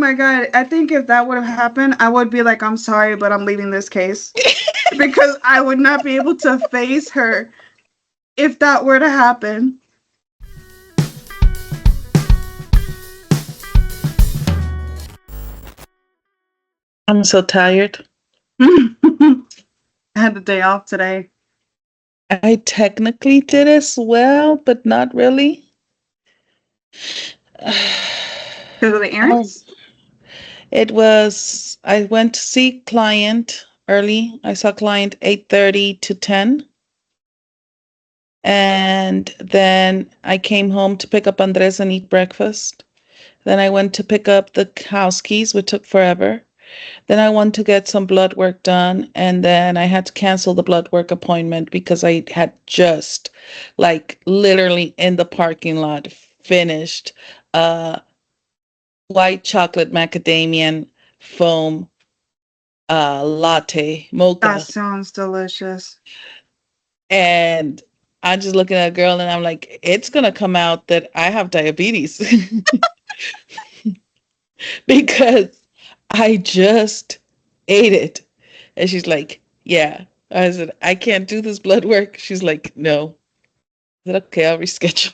my God. I think if that would have happened, I would be like, I'm sorry, but I'm leaving this case. Because I would not be able to face her if that were to happen. I'm so tired. I had the day off today. I technically did as well, but not really. Because of the Um, errands? I went to see client early. I saw client 8:30 to 10. And then I came home to pick up Andres and eat breakfast. Then I went to pick up the house keys, which took forever. Then I went to get some blood work done, and then I had to cancel the blood work appointment because I had just, like, literally in the parking lot finished white chocolate macadamia foam latte That mocha. sounds delicious. And I'm just looking at a girl and I'm like, it's gonna come out that I have diabetes because I just ate it. And she's like, yeah. I said, I can't do this blood work. She's like, no. I said, okay, I'll reschedule.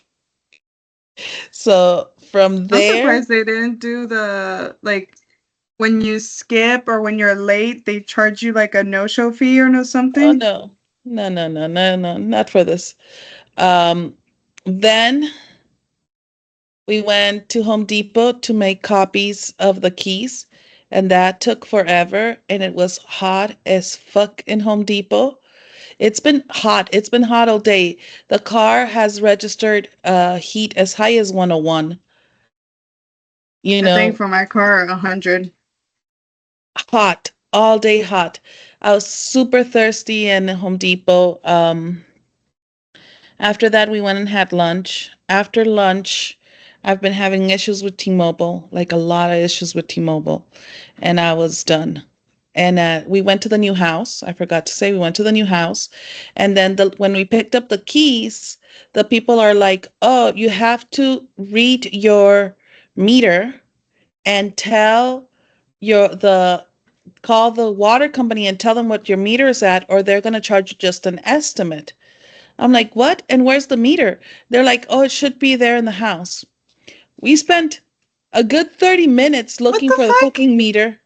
So from I'm there, surprised they didn't do the, like, when you skip or when you're late, they charge you like a no-show fee or no oh something. no, no, no, no, no, no, not for this. Um, then we went to Home Depot to make copies of the keys, and that took forever. And it was hot as fuck in Home Depot. It's been hot. It's been hot all day. The car has registered heat as high as 101. You I think know, for my car, 100. hot, all day hot. I was super thirsty in Home Depot. After that, we went and had lunch. After lunch, I've been having issues with T-Mobile, like a lot of issues with T-Mobile, and I was done. And we went to the new house. I forgot to say we went to the new house, and then when we picked up the keys, the people are like, "Oh, you have to read your meter and tell your the call the water company and tell them what your meter is at, or they're going to charge you just an estimate." I'm like, what? And where's the meter? They're like, oh, it should be there in the house. We spent a good 30 minutes What looking the for the fuck? fucking meter.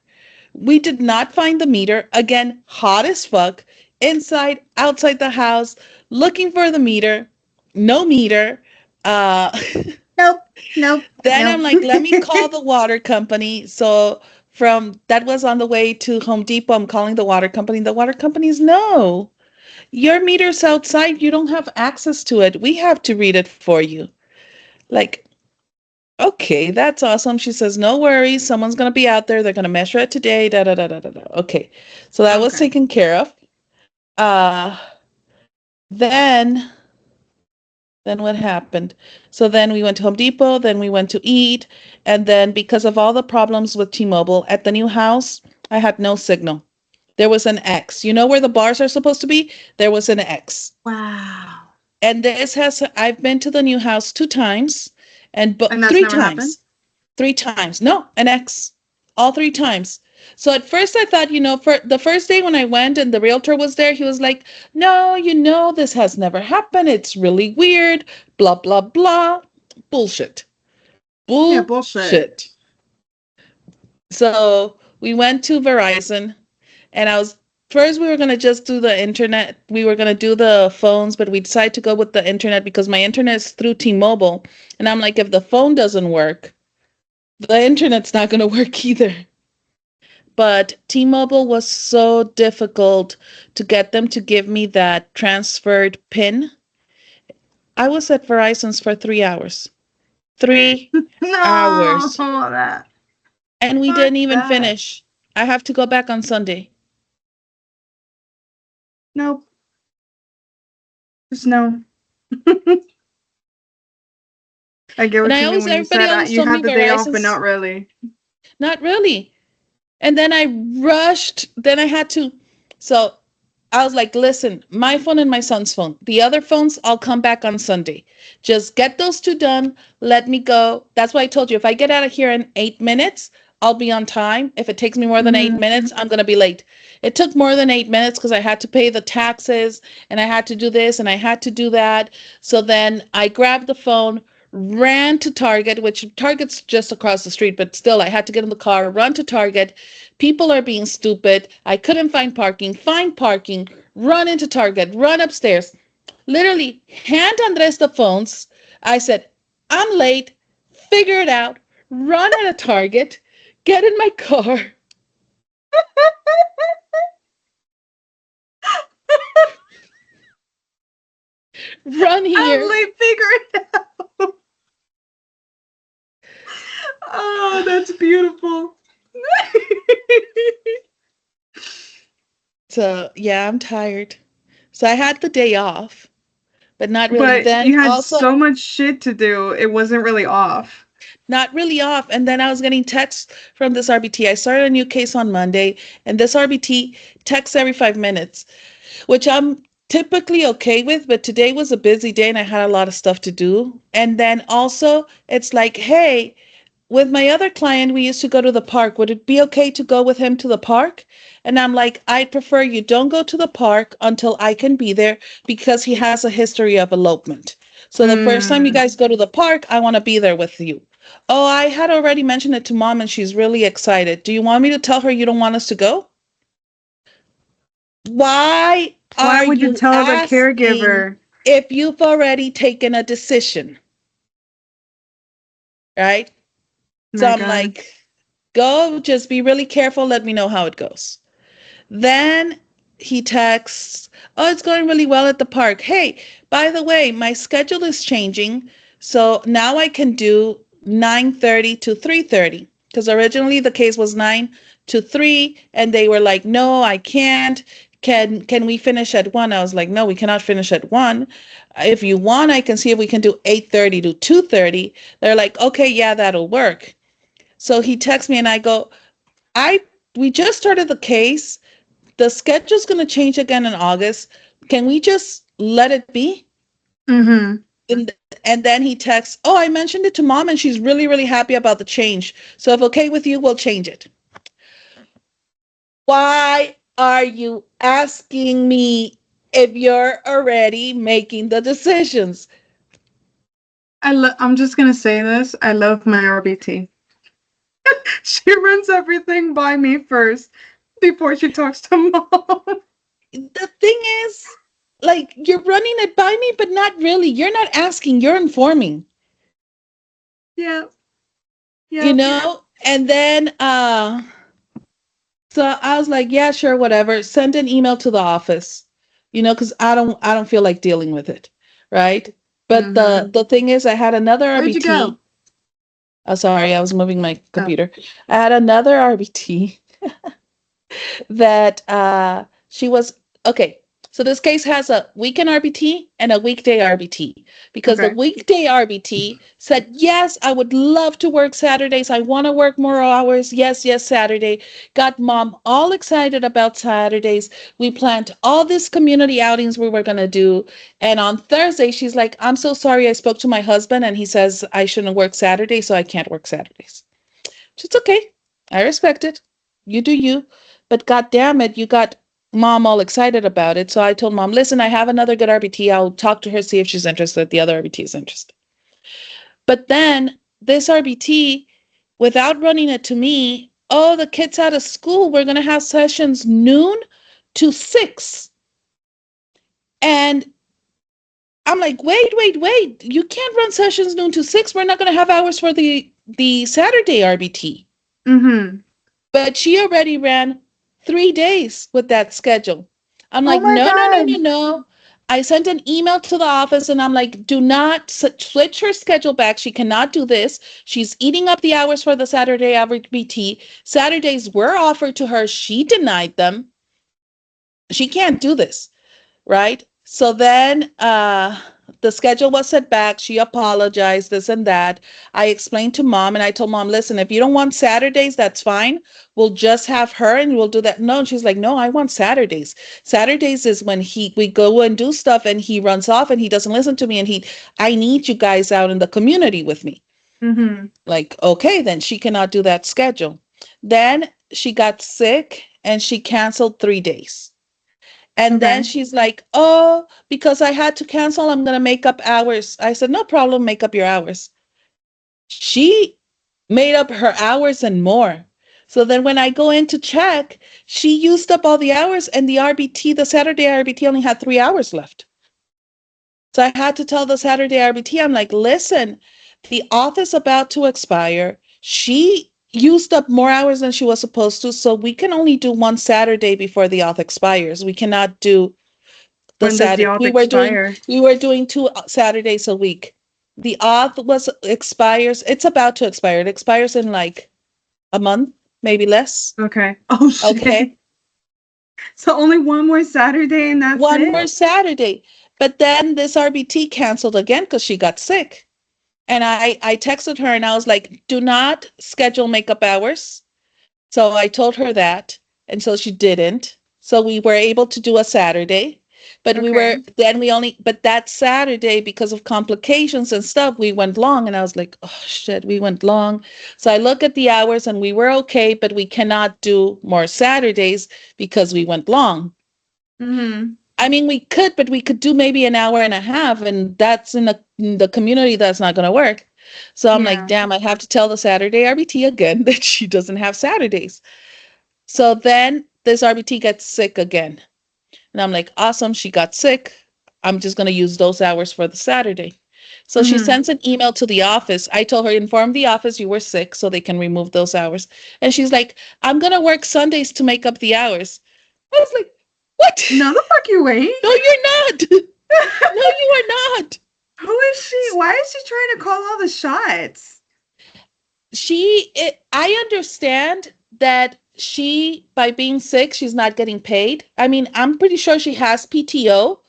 We did not find the meter. Again, hot as fuck. Inside, outside the house, looking for the meter. No meter. Uh, Nope, nope, then I'm nope. like, let me call the water company. So from that was on the way to Home Depot. I'm calling the water company. The water company's no. Your meter's outside. You don't have access to it. We have to read it for you. Like, okay, that's awesome. She says, no worries. Someone's going to be out there. They're going to measure it today. Da, da, da, da, da, da. Okay. So that was Okay. taken care of. Uh, then, then what happened? So then we went to Home Depot. Then we went to eat. And then because of all the problems with T-Mobile at the new house, I had no signal. There was an X. You know where the bars are supposed to be? There was an X. Wow. And I've been to the new house 2 times and And that's three never happened? times, 3 times. No, an X, all 3 times. So at first I thought, for the first day when I went and the realtor was there, he was like, no, this has never happened. It's really weird, blah, blah, blah. Bullshit. Yeah, bullshit. Bullshit. So we went to Verizon and first we were going to just do the internet. We were going to do the phones, but we decided to go with the internet because my internet is through T-Mobile. And I'm like, if the phone doesn't work, the internet's not going to work either. But T-Mobile was so difficult to get them to give me that transferred PIN. I was at Verizon's for 3 hours. 3 hours. No, that. And we Fuck didn't even that. finish. I have to go back on Sunday. Nope. Just no. I get And what you mean when you everybody said always you told had me the day off, but Verizon's not really. not really. And then I rushed. Then I had to. So I was like, listen, my phone and my son's phone. The other phones, I'll come back on Sunday. Just get those two done. Let me go. That's why I told you if I get out of here in 8 minutes, I'll be on time. If it takes me more than 8 minutes, Mm. I'm going to be late. It took more than 8 minutes because I had to pay the taxes and I had to do this and I had to do that. So then I grabbed the phone, ran to Target, which Target's just across the street, but still I had to get in the car, run to Target. People are being stupid. I couldn't find parking, run into Target, run upstairs. Literally, hand Andres the phones. I said, I'm late, figure it out, run at a Target, get in my car, run I'm here. late, figure it out. Oh, that's beautiful. So, yeah, I'm tired. So I had the day off, but not really. But Then you had also, so much shit to do, it wasn't really off. not really off. And then I was getting texts from this RBT. I started a new case on Monday, and this RBT texts every 5 minutes, which I'm typically okay with, but today was a busy day and I had a lot of stuff to do. And then also, it's like, hey, with my other client, we used to go to the park. Would it be okay to go with him to the park? And I'm like, I'd prefer you don't go to the park until I can be there because he has a history of elopement. So the first time you Mm. guys go to the park, I want to be there with you. Oh, I had already mentioned it to mom and she's really excited. Do you want me to tell her you don't want us to go? Why Why are would you you tell the asking caregiver? if you've already taken a decision? Right? So My I'm God. like, go, just be really careful. Let me know how it goes. Then he texts, oh, it's going really well at the park. Hey, by the way, my schedule is changing. So now I can do 9:30 to 3:30. Because originally the case was 9 to 3, and they were like, no, I can't. Can we finish at 1? I was like, no, we cannot finish at 1. If you want, I can see if we can do 8:30 to 2:30. They're like, okay, yeah, that'll work. So he texts me and I go, I we just started the case. The schedule's going to change again in August. Can we just let it be? Mm-hmm. And then he texts, oh, I mentioned it to mom and she's really, really happy about the change. So if okay with you, we'll change it. Why are you asking me if you're already making the decisions? I'm just gonna say this. I love my RBT. She runs everything by me first before she talks to mom. The thing is, like, you're running it by me, but not really. You're not asking, you're informing. Yeah. You Yep. know? And then so I was like, yeah, sure, whatever. Send an email to the office, because I don't feel like dealing with it, right? But Mm-hmm. the thing is, I had another Where'd you RBT. go? Oh, sorry, I was moving my Oh. computer. I had another RBT that she was okay. So this case has a weekend RBT and a weekday RBT because the Okay. weekday RBT said, yes, I would love to work Saturdays. I want to work more hours. Yes, yes, Saturday. Got mom all excited about Saturdays. We planned all these community outings we were going to do. And on Thursday, she's like, I'm so sorry. I spoke to my husband and he says I shouldn't work Saturdays, so I can't work Saturdays. It's okay. I respect it. You do you. But god damn it, you got mom all excited about it. So I told mom, listen, I have another good RBT. I'll talk to her, see if she's interested. The other RBT is interested. But then this RBT, without running it to me, oh, the kids out of school, we're going to have sessions noon to 6. And I'm like, wait. You can't run sessions noon to 6. We're not going to have hours for the Saturday RBT. Mm-hmm. But she already ran 3 days with that schedule. I'm Oh like, my no, no, no, no, God. no. I sent an email to the office and I'm like, do not switch her schedule back. She cannot do this. She's eating up the hours for the Saturday average BT. Saturdays were offered to her. She denied them. She can't do this, right? So then the schedule was set back. She apologized, this and that. I explained to mom and I told mom, listen, if you don't want Saturdays, that's fine. We'll just have her and we'll do that. No, and she's like, no, I want Saturdays. Saturdays is when we go and do stuff and he runs off and he doesn't listen to me and I need you guys out in the community with me. Mm-hmm. Like, okay, then she cannot do that schedule. Then she got sick and she canceled 3 days. And then Okay. she's like, oh, because I had to cancel, I'm going to make up hours. I said, no problem, make up your hours. She made up her hours and more. So then when I go in to check, she used up all the hours and the RBT, the Saturday RBT only had 3 hours left. So I had to tell the Saturday RBT, I'm like, listen, the off is about to expire. She used up more hours than she was supposed to. So we can only do one Saturday before the off expires. We cannot do the When does the Saturday. auth We expire? were doing 2 Saturdays a week. The off was expires. It's about to expire. It expires in like a month, maybe less. Okay. Oh Okay. shit. So only one more Saturday and that's One it? more Saturday. But then this RBT canceled again because she got sick. And I texted her and I was like, do not schedule makeup hours. So I told her that. And so she didn't. So we were able to do a Saturday. But Okay. but that Saturday, because of complications and stuff, we went long. And I was like, oh shit, we went long. So I look at the hours and we were okay, but we cannot do more Saturdays because we went long. Mm-hmm. I mean, we could, but we could do maybe an hour and a half, and that's in the community that's not going to work. So I'm like, Yeah. damn, I have to tell the Saturday RBT again that she doesn't have Saturdays. So then this RBT gets sick again. And I'm like, awesome, she got sick. I'm just going to use those hours for the Saturday. So she Mm-hmm. sends an email to the office. I told her, inform the office you were sick so they can remove those hours. And she's like, I'm going to work Sundays to make up the hours. I was like, what? No, the fuck you wait. No, you're not. No, you are not. Who is she? Why is she trying to call all the shots? I understand that she, by being sick, she's not getting paid. I mean, I'm pretty sure she has PTO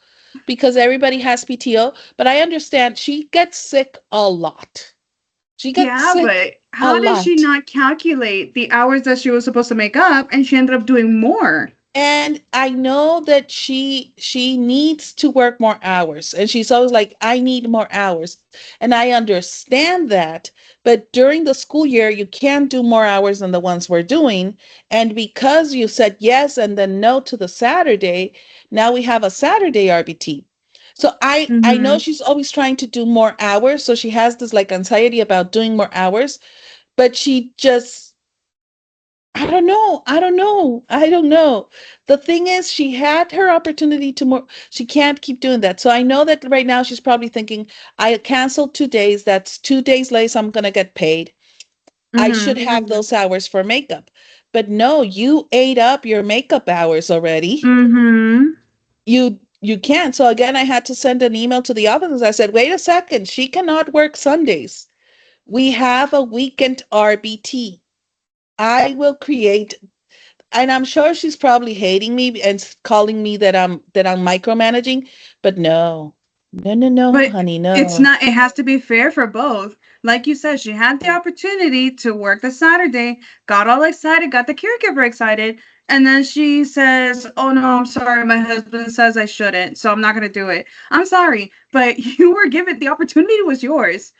because everybody has PTO, but I understand she gets sick a lot. She gets Yeah, sick but a how did she lot. not calculate the hours that she was supposed to make up and she ended up doing more? And I know that she needs to work more hours. And she's always like, I need more hours. And I understand that. But during the school year, you can't do more hours than the ones we're doing. And because you said yes and then no to the Saturday, now we have a Saturday RBT. So I know Mm-hmm. she's always trying to do more hours. So she has this like anxiety about doing more hours, but she just I don't know. I don't know. I don't know. The thing is, she had her opportunity to more. She can't keep doing that. So I know that right now she's probably thinking, I canceled 2 days. That's 2 days late. So I'm going to get paid. I should Mm-hmm. have those hours for makeup. But no, you ate up your makeup hours already. Mm-hmm. You can't. So again, I had to send an email to the office. I said, wait a second. She cannot work Sundays. We have a weekend RBT. I will create and I'm sure she's probably hating me and calling me that I'm micromanaging, but no. No, no, no, But honey, it's no. not, it has to be fair for both. Like you said, she had the opportunity to work the Saturday, got all excited, got the caregiver excited, and then she says, oh no, I'm sorry, my husband says I shouldn't, so I'm not going to do it. I'm sorry, but you were given, the opportunity was yours,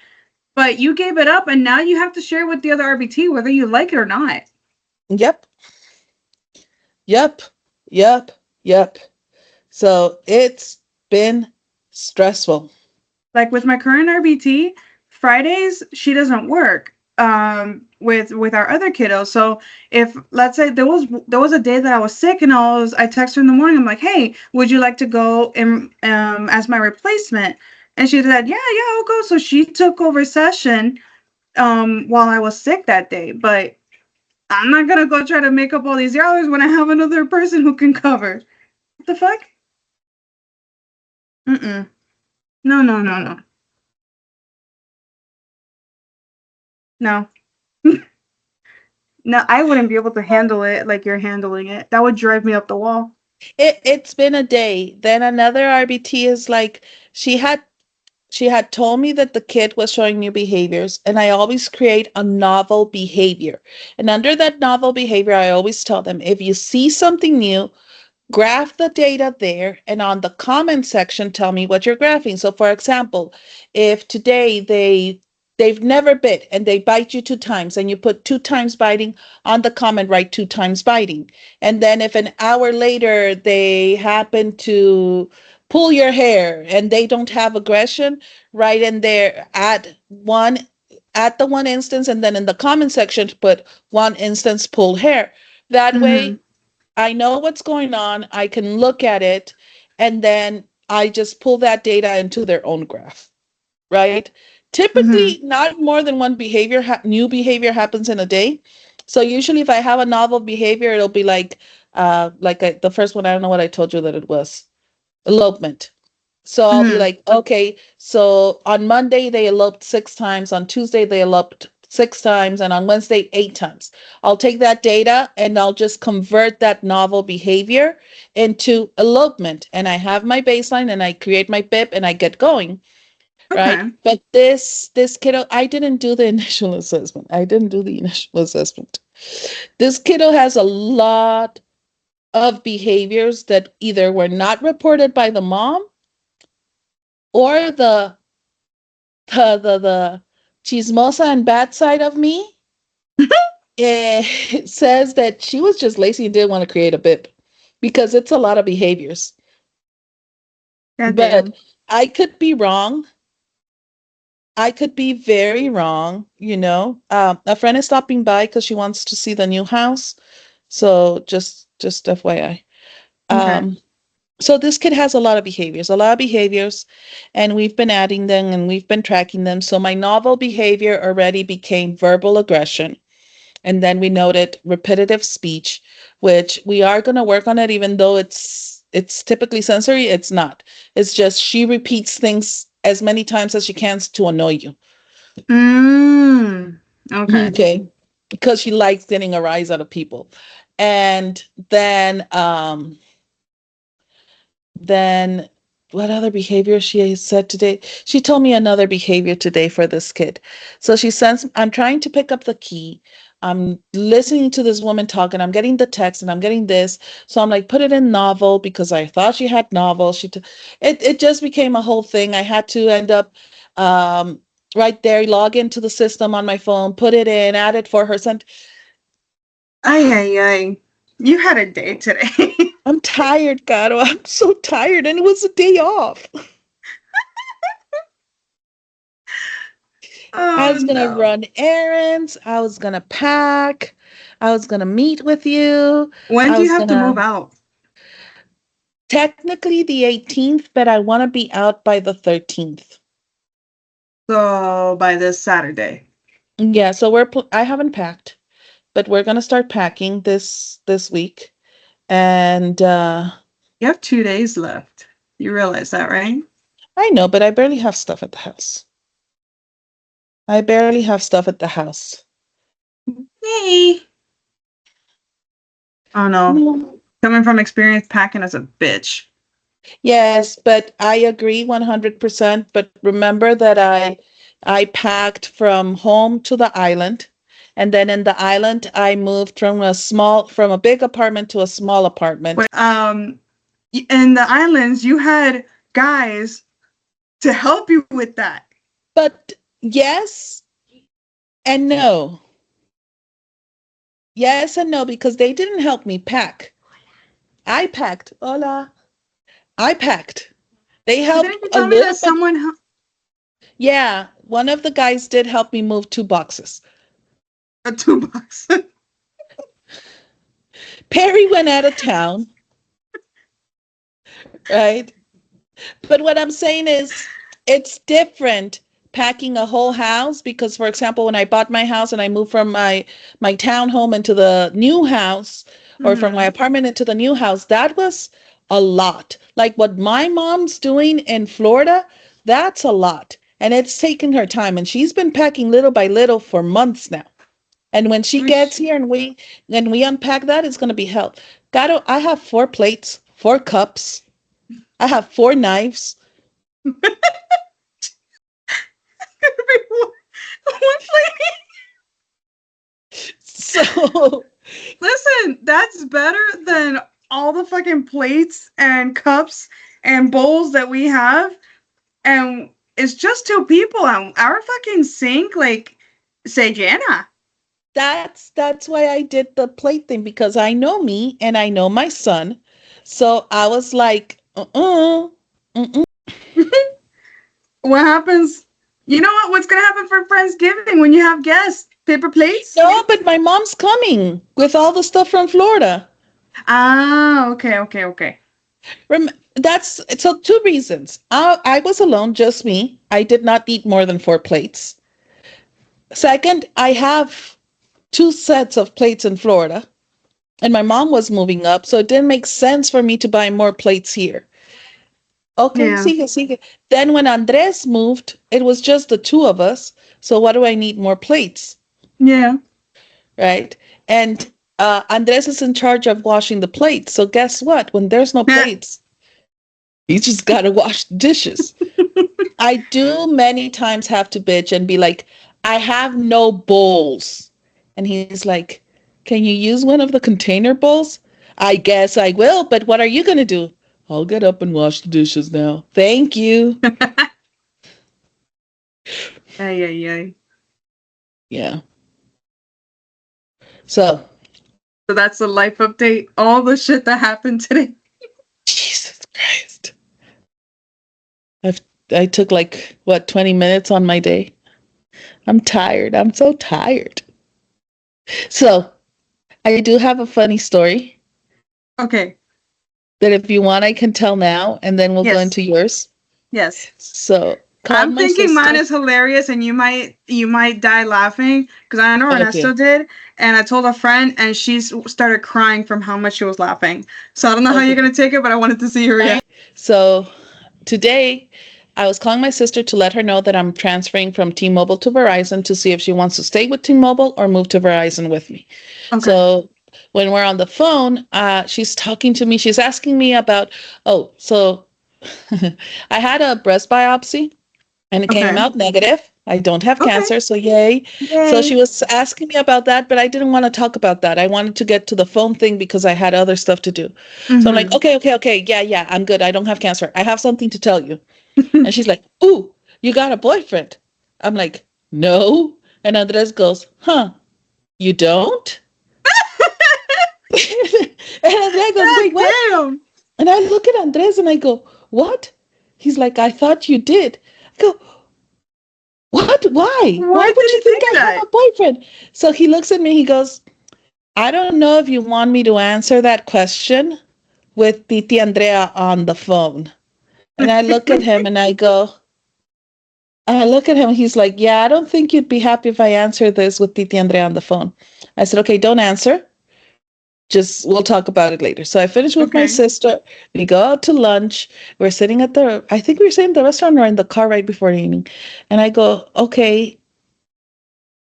but you gave it up, and now you have to share with the other RBT whether you like it or not. Yep. Yep. Yep. Yep. So it's been stressful. Like with my current RBT, Fridays she doesn't work with our other kiddos. So if let's say there was a day that I was sick and I text her in the morning, I'm like, hey, would you like to go in as my replacement? And she said, yeah, I'll go. So she took over session while I was sick that day. But I'm not gonna go try to make up all these hours when I have another person who can cover. What the fuck? Mm-mm. No, no, no, no. No. No, I wouldn't be able to handle it like you're handling it. That would drive me up the wall. It's been a day. Then another RBT is like she had told me that the kid was showing new behaviors, and I always create a novel behavior. And under that novel behavior, I always tell them if you see something new, graph the data there, and on the comment section, tell me what you're graphing. So, for example, if today They've never bit and they bite you 2 times, and you put 2 times biting on the comment, write 2 times biting. And then if an hour later they happen to pull your hair and they don't have aggression, write in there at the one instance, and then in the comment section put one instance pulled hair. That way Mm-hmm. I know what's going on. I can look at it, and then I just pull that data into their own graph, right? Mm-hmm. Typically, not more than one new behavior happens in a day. So usually, if I have a novel behavior, it'll be the first one. I don't know what I told you that it was, elopement. So I'll be Mm-hmm. like, okay, so on Monday they eloped 6 times, on Tuesday they eloped 6 times, and on Wednesday 8 times. I'll take that data and I'll just convert that novel behavior into elopement. And I have my baseline and I create my BIP and I get going, right? Okay. But this kiddo, I didn't do the initial assessment. I didn't do the initial assessment. This kiddo has a lot of behaviors that either were not reported by the mom, or the chismosa and bad side of me, it says that she was just lazy and didn't want to create a BIP, because it's a lot of behaviors. But Goddamn. I could be wrong. I could be very wrong. A friend is stopping by because she wants to see the new house. So just FYI. Okay. Um, so this kid has a lot of behaviors, and we've been adding them and we've been tracking them. So my novel behavior already became verbal aggression. And then we noted repetitive speech, which we are going to work on it, even though it's typically sensory. It's not. It's just she repeats things as many times as she can to annoy you. Mm. Okay. Okay. Because she likes getting a rise out of people. And then what other behavior she said today? She told me another behavior today for this kid. So she sends, I'm trying to pick up the key. I'm listening to this woman talk and I'm getting the text and I'm getting this. So I'm like, put it in novel because I thought she had novel. It just became a whole thing. I had to end up um, right there, log into the system on my phone, put it in, add it for her. Sent. Ay, ay, ay. You had a day today. I'm tired, Caro. I'm so tired. And it was a day off. I Oh was going to no. run errands. I was going to pack. I was going to meet with you. When I do you was have going to move to, out? technically the 18th, but I want to be out by the 13th. So by this Saturday. Yeah, so I haven't packed, but we're going to start packing this week. And You have 2 days left. You realize that, right? I know, but I barely have stuff at the house. I barely have stuff at the house. Yay. Oh no. No. Coming from experience, packing is a bitch. Yes, but I agree 100%. But remember that I packed from home to the island, and then in the island I moved from a big apartment to a small apartment. But in the islands, you had guys to help you with that. But yes and no. Yes and no, because they didn't help me pack. I packed. Hola. I packed. They But helped didn't you a tell me that little bit. someone Yeah, one of the guys did help me move 2 boxes. a 2 bucks? Perry went out of town, right? But what I'm saying is, it's different packing a whole house because, for example, when I bought my house and I moved from my townhome into the new house, or from my Mm-hmm. apartment into the new house, that was a lot. Like what my mom's doing in Florida, that's a lot. And it's taking her time. And she's been packing little by little for months now. And when she gets here and we unpack that, it's gonna be hell. Gato, I have 4 plates, 4 cups, I have 4 knives. One plate. So Listen, that's better than all the fucking plates and cups and bowls that we have. And it's just two people and our fucking sink like se llena. That's why I did the plate thing, because I know me and I know my son. So I was like, mm-mm. What happens? You know what? What's gonna happen for Friendsgiving when you have guests? Paper plates? No, but my mom's coming with all the stuff from Florida. Ah, okay, okay, okay. That's so two reasons. I was alone, just me. I did not eat more than 4 plates. Second, I have 2 sets of plates in Florida, and my mom was moving up, so it didn't make sense for me to buy more plates here. Okay, Yeah, sigue, sigue. Then when Andres moved, it was just the two of us. So what do I need more plates, yeah. right? And Andres is in charge of washing the plates. So guess what? When there's no plates, he just got to wash the dishes. I do many times have to bitch and be like, I have no bowls. And he's like, can you use one of the container bowls? I guess I will, but what are you going to do? I'll get up and wash the dishes now. Thank you. Ay, ay, ay. Yeah. So, So that's the life update. All the shit that happened today. Jesus Christ. I've I took like what 20 minutes on my day. I'm tired. I'm so tired. So, I do have a funny story Okay. that if you want I can tell now and then we'll go Yes. into yours. Yes. So, called I'm my thinking mine sister. is hilarious, and you might die laughing because I know Ernesto Okay. did, and I told a friend, and she started crying from how much she was laughing. So I don't know how you're Okay. gonna take it, but I wanted to see her reaction. So, today I was calling my sister to let her know that I'm transferring from T-Mobile to Verizon to see if she wants to stay with T-Mobile or move to Verizon with me. Okay. So when we're on the phone, she's talking to me. She's asking me about, so I had a breast biopsy and it came Okay. out negative. I don't have Okay. cancer, so yay. So Yay. she was asking me about that, but I didn't want to talk about that. I wanted to get to the phone thing because I had other stuff to do. So I'm like, Mm-hmm. okay, yeah, I'm good. I don't have cancer. I have something to tell you. And she's like, ooh, you got a boyfriend. I'm like, no. And Andres goes, huh, you don't? And Andres goes, God wait, what? damn. And I look at Andres and I go, what? He's like, I thought you did. I go, what? Why? Why Why did would you he think think I have that? a boyfriend? So he looks at me, he goes, I don't know if you want me to answer that question with Titi Andrea on the phone. And I look at him and I look at him, he's like, yeah, I don't think you'd be happy if I answer this with Titi Andrea on the phone. I said, okay, don't answer. Just we'll talk about it later. So I finished with my Okay. sister. We go out to lunch. We're sitting at I think we were sitting at the restaurant or in the car right before eating. And I go, okay,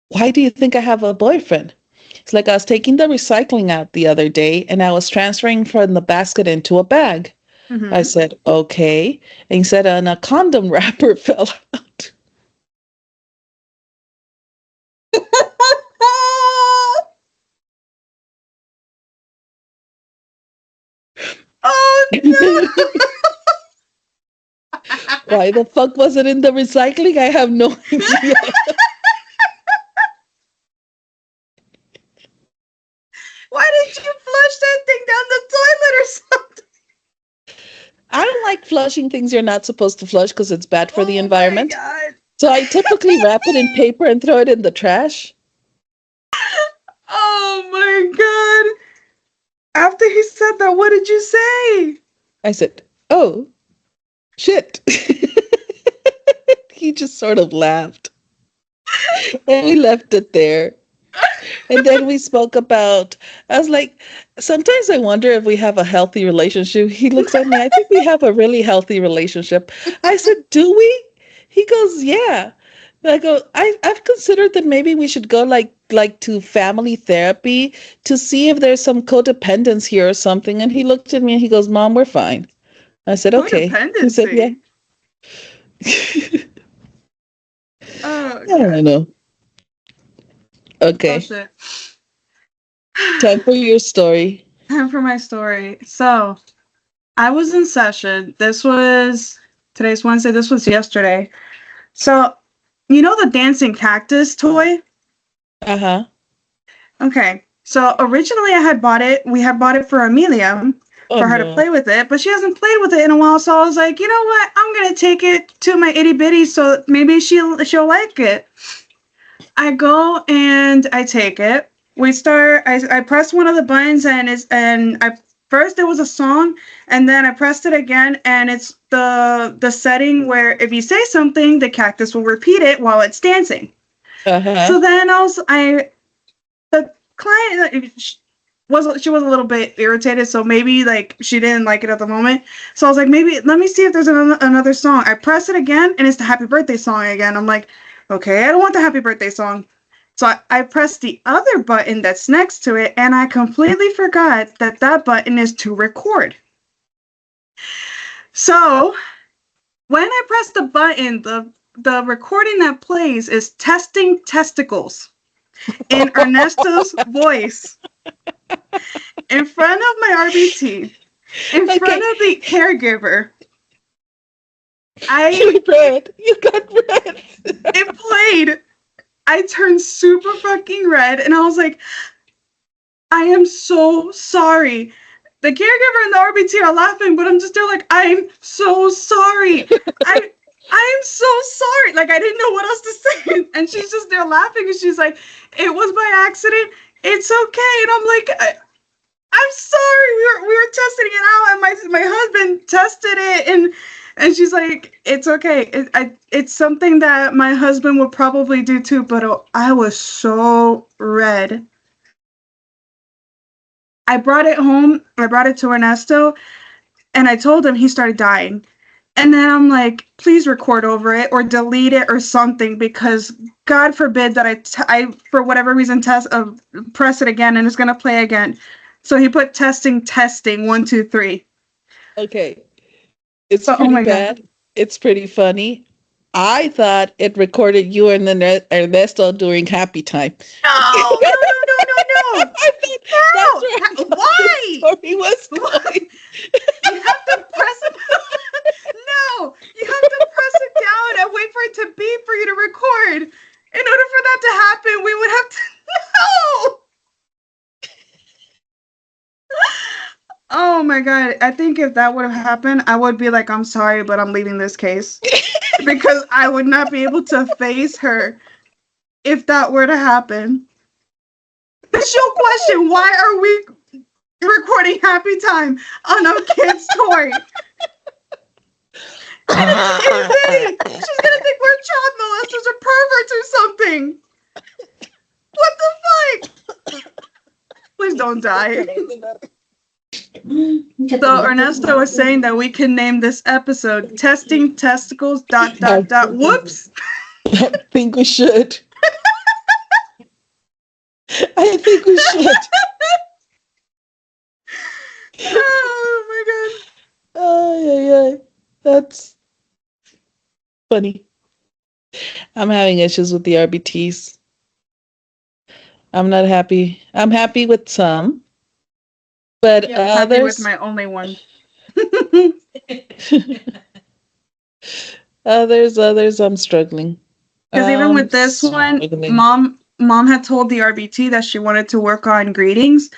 why do you think I have a boyfriend? It's like I was taking the recycling out the other day and I was transferring from the basket into a bag. I Mm-hmm. said, okay. And he said, and a condom wrapper fell out. Oh no! Why the fuck was it in the recycling? I have no idea. Why did you flush that thing down the toilet or something? I don't like flushing things you're not supposed to flush because it's bad for the Oh my environment. god. So I typically wrap it in paper and throw it in the trash. Oh my god. After he said that, what did you say? I said, oh, shit. He just sort of laughed. And we left it there. And then we spoke about, I was like, sometimes I wonder if we have a healthy relationship. He looks at me, I think we have a really healthy relationship. I said, do we? He goes, yeah. And I go, I've considered that maybe we should go like to family therapy to see if there's some codependence here or something. And he looked at me and he goes, Mom, we're fine. I said, okay. He said, yeah. Codependency. Oh I don't god. know. Oh Okay. shit. Time for your story. Time for my story. So I was in session. This was Today's Wednesday. This was yesterday. So, you know the dancing cactus toy? Uh-huh. Okay. So originally I had bought it. We had bought it for Amelia Oh for her to no. play with it, but she hasn't played with it in a while. So I was like, you know what? I'm gonna take it to my itty bitty so maybe she'll like it. I go and I take it. We start. I press one of the buttons and I first there was a song and then I pressed it again and it's the setting where if you say something the cactus will repeat it while it's dancing. Uh-huh. So then the client she was a little bit irritated, so maybe like she didn't like it at the moment. So I was like, maybe let me see if there's another song. I press it again, and it's the happy birthday song again. I'm like, okay, I don't want the happy birthday song. So I pressed the other button that's next to it, and I completely forgot that that button is to record. So when I press the button, the recording that plays is testing testicles in Ernesto's voice in front of my RBT, in front of the caregiver. You red. You got red. It played. I turned super fucking red and I was like, I am so sorry. The caregiver and the RBT are laughing, but I'm just there like, I'm so sorry. I'm so sorry. Like I didn't know what else to say. And she's just there laughing and she's like, it was by accident. It's okay. And I'm like, I'm sorry. We were testing it out, and my husband tested it, and she's like, it's okay. It's something that my husband would probably do too. But I was so red. I brought it home. I brought it to Ernesto, and I told him. He started dying. And then I'm like, please record over it or delete it or something because God forbid that I for whatever reason press it again and it's gonna play again. So he put testing 1 2 3. Okay. It's But oh pretty my God. bad. It's pretty funny. I thought it recorded you and Ernesto during happy time. No, no, no, no, no, no. I thought that's where Why? the story was Why? going. You have to press it. No, you have to press it down and wait for it to beep for you to record. In order for that to happen, we would have to. No. Oh my God. I think if that would have happened, I would be like, I'm sorry, but I'm leaving this case. Because I would not be able to face her if that were to happen. She'll question, why are we recording Happy Time on a kid's toy? And it's itty bitty. She's gonna think we're child molesters or perverts or something. What the fuck? Please don't die. So Ernesto was saying that we can name this episode "Testing Testicles." ... Whoops. I think we should. I think we should. Oh my God. Oh, yeah. That's funny. I'm having issues with the RBTs. I'm not happy. I'm happy with some, but Yeah, I'm happy with others, my only one. others, I'm struggling. Because even with this one, Struggling. mom had told the RBT that she wanted to work on greetings,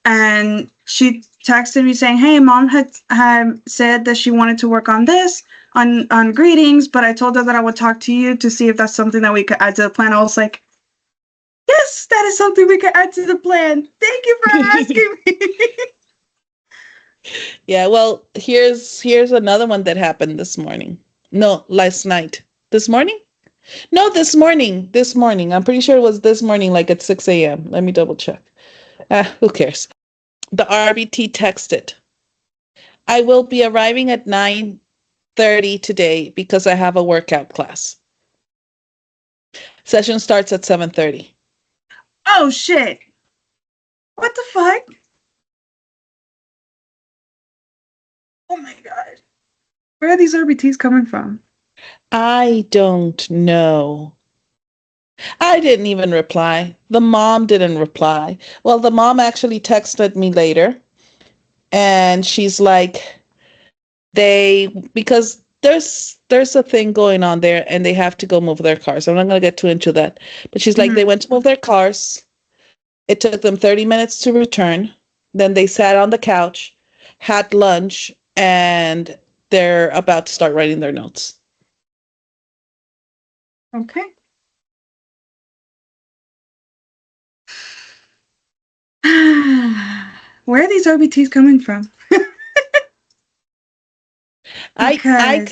and she texted me saying, "Hey, mom had said that she wanted to work on this on greetings, but I told her that I would talk to you to see if that's something that we could add to the plan." I was like, "Yes, that is something we could add to the plan. Thank you for asking me." Yeah, well, here's another one that happened this morning. No, last night. This morning? No, this morning. This morning. I'm pretty sure it was this morning, like at 6 a.m. Let me double check. Who cares? The RBT texted. I will be arriving at 9:30 today because I have a workout class. Session starts at 7:30. Oh shit! What the fuck? Oh my God! Where are these RBTs coming from? I don't know. I didn't even reply. The mom didn't reply. Well, the mom actually texted me later and she's like, because there's a thing going on there, and they have to go move their cars. I'm not gonna get too into that, but she's like, they Mhm. went to move their cars. It took them 30 minutes to return. Then they sat on the couch, had lunch, and they're about to start writing their notes. Okay. Where are these RBTs coming from? I Because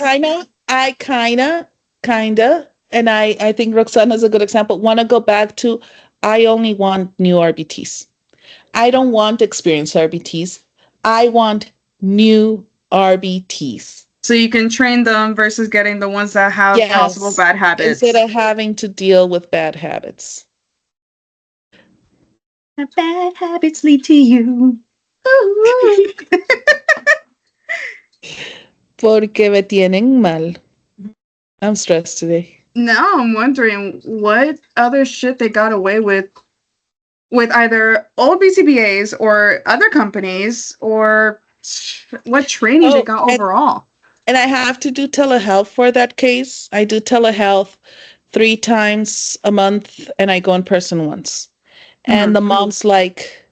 kinda, and I think Roxanne is a good example. Want to go back to, I only want new RBTs. I don't want experienced RBTs. I want new RBTs. so you can train them versus getting the ones that have possible Yes, bad instead habits. of having to deal with bad habits. The bad habits lead to you. Ooh. Porque me tienen mal. I'm stressed today. Now I'm wondering what other shit they got away with either old BCBAs or other companies or what training they Oh, got overall. and I have to do telehealth for that case. I do telehealth 3 times a month, and I go in person once. And Mhm. the mom's like,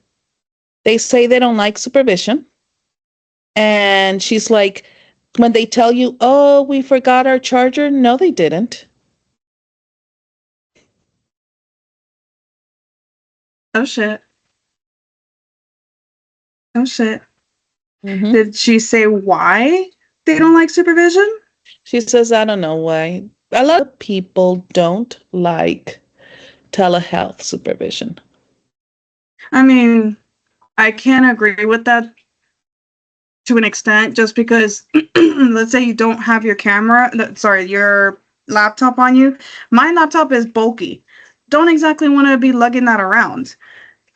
they say they don't like supervision. And she's like, when they tell you, oh, we forgot our charger, no, they didn't. Oh shit. Oh shit. Hmm. Did she say why they don't like supervision? She says, I don't know why. A lot of people don't like telehealth supervision. I mean, I can't agree with that to an extent just because let's say you don't have your your laptop on you. My laptop is bulky. Don't exactly want to be lugging that around.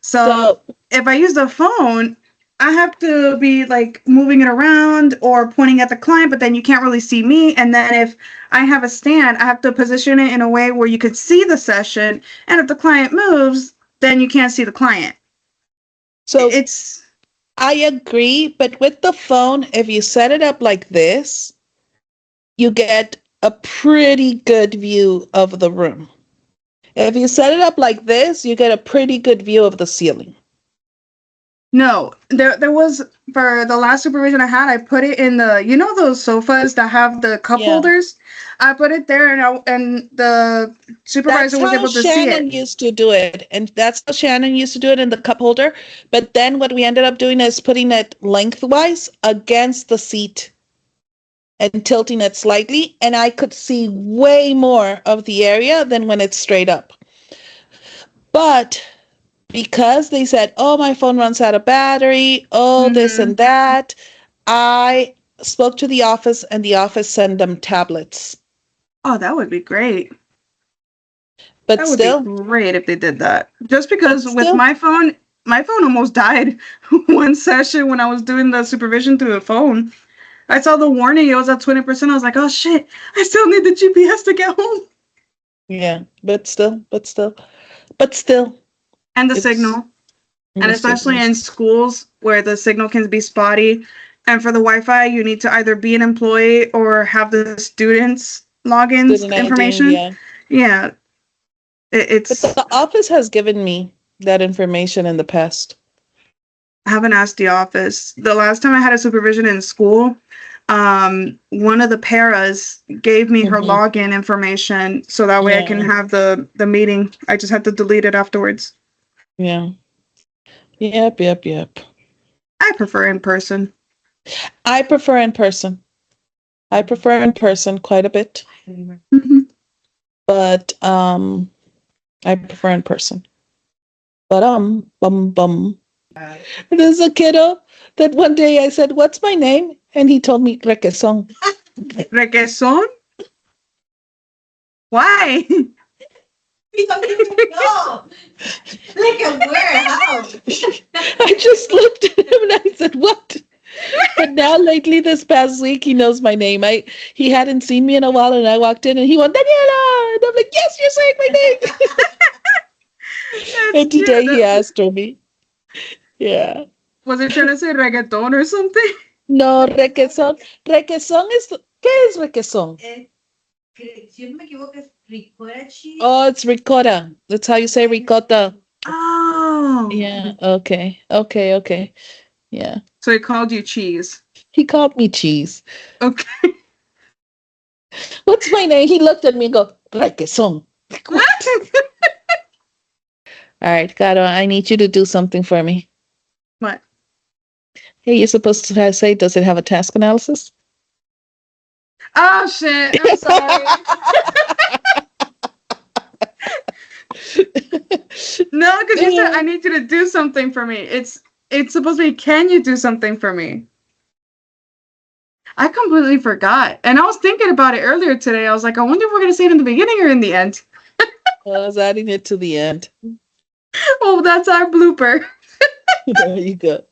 So So, if I use the phone, I have to be like moving it around or pointing at the client, but then you can't really see me. And then if I have a stand, I have to position it in a way where you could see the session. And if the client moves, then you can't see the client. so It's I agree, but with the phone, if you set it up like this, you get a pretty good view of the room. If you set it up like this, you get a pretty good view of the ceiling. No, there was for the last supervision I had, I put it in the those sofas that have the cup Yeah. holders. I put it there and the That's supervisor was how able to see it. Shannon used to do it. And that's how Shannon used to do it in the cup holder. But then what we ended up doing is putting it lengthwise against the seat and tilting it slightly. And I could see way more of the area than when it's straight up. But because they said, oh, my phone runs out of battery, oh, this Hmm. and that, I spoke to the office, and the office sent them tablets. Oh, that would be great. But That would be still, great if they did that. Just but because with still, my phone almost died one session when I was doing the supervision through the phone. I saw the warning, it was at 20%. I was like, oh shit, I still need the GPS to get home. yeah, but still, And the it's signal. in And the especially signals. in schools where the signal can be spotty. And for the Wi-Fi, you need to either be an employee or have the students' logins Student ID, information. yeah. Yeah, But it's. the office has given me that information in the past. I haven't asked the office. The last time I had a supervision in school, one of the paras gave me her Hmm. login information so that way I can Yeah, have the meeting. I just had to delete it afterwards. yeah. Yep. I prefer in person. I prefer in person. I prefer in person quite a bit, Hmm. but I prefer in person. But bum. There's a kiddo that one day I said, "What's my name?" And he told me Requesón. Requesón? Why? We don't even know. Like a where? How? I just looked at him and I said, "What?" But now lately, this past week, he knows my name. He hadn't seen me in a while, and I walked in and he went, Daniela, and I'm like, "Yes, you're saying my name." That's And cute. today he asked for me. Yeah. Was it trying to say reggaeton or something? No, requesón. Requesón is ¿Qué es requesón? Si yo no me equivoco, es ricotta cheese. Oh, it's ricotta. That's how you say ricotta. Oh. Yeah. Okay. Okay. Okay. Yeah. So he called you cheese. He called me cheese. Okay. What's my name? He looked at me and go, requesón. Like, what? All right, Caro, I need you to do something for me. What? Hey, you're supposed to say, does it have a task analysis? Oh shit! I'm sorry. No, because you said I need you to do something for me. It's supposed to be, can you do something for me? I completely forgot. And I was thinking about it earlier today. I was like, I wonder if we're gonna say it in the beginning or in the end. I was adding it to the end. Oh, that's our blooper. There you go.